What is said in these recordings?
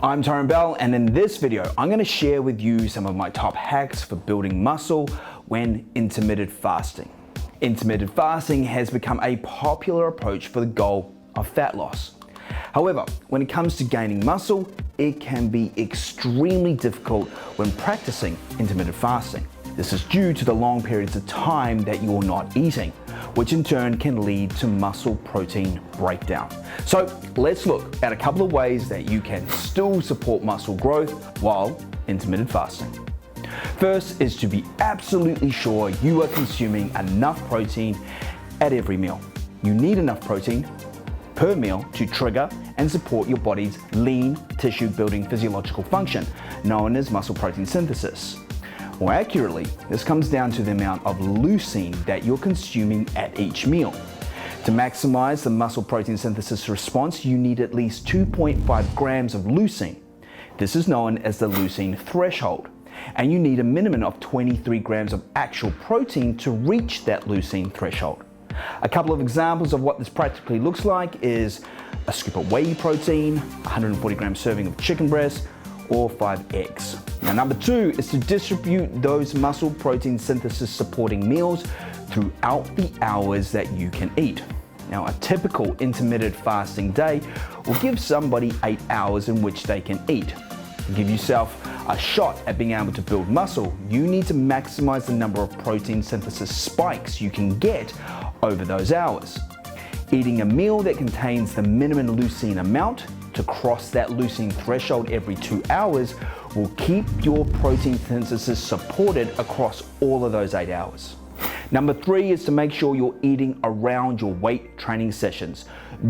I'm Tyrone Bell, and in this video, I'm going to share with you some of my top hacks for building muscle when intermittent fasting. Intermittent fasting has become a popular approach for the goal of fat loss. However, when it comes to gaining muscle, it can be extremely difficult when practicing intermittent fasting. This is due to the long periods of time that you're not eating, which in turn can lead to muscle protein breakdown. So let's look at a couple of ways that you can still support muscle growth while intermittent fasting. First is to be absolutely sure you are consuming enough protein at every meal. You need enough protein per meal to trigger and support your body's lean tissue building physiological function, known as muscle protein synthesis. More accurately, this comes down to the amount of leucine that you're consuming at each meal. To maximize the muscle protein synthesis response, you need at least 2.5 grams of leucine. This is known as the leucine threshold, and you need a minimum of 23 grams of actual protein to reach that leucine threshold. A couple of examples of what this practically looks like is a scoop of whey protein, 140 gram serving of chicken breast, or 5 eggs. Now, number 2 is to distribute those muscle protein synthesis supporting meals throughout the hours that you can eat. Now, a typical intermittent fasting day will give somebody 8 hours in which they can eat. To give yourself a shot at being able to build muscle, you need to maximize the number of protein synthesis spikes you can get over those hours. Eating a meal that contains the minimum leucine amount to cross that leucine threshold every 2 hours will keep your protein synthesis supported across all of those 8 hours. Number 3 is to make sure you're eating around your weight training sessions.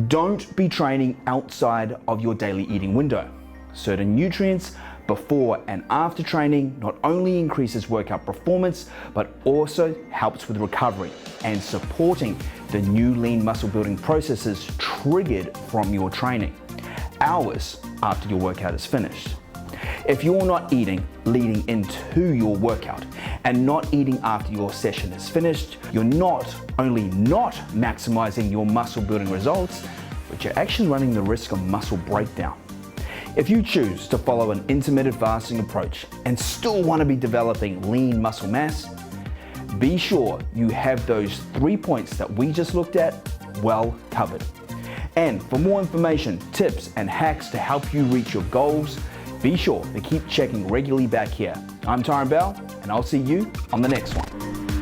Don't be training outside of your daily eating window. Certain nutrients before and after training not only increases workout performance, but also helps with recovery and supporting the new lean muscle building processes triggered from your training hours after your workout is finished. If you're not eating leading into your workout and not eating after your session is finished, you're not only not maximizing your muscle building results, but you're actually running the risk of muscle breakdown. If you choose to follow an intermittent fasting approach and still want to be developing lean muscle mass, be sure you have those 3 points that we just looked at well covered. And for more information, tips, and hacks to help you reach your goals, be sure to keep checking regularly back here. I'm Tyrone Bell, and I'll see you on the next one.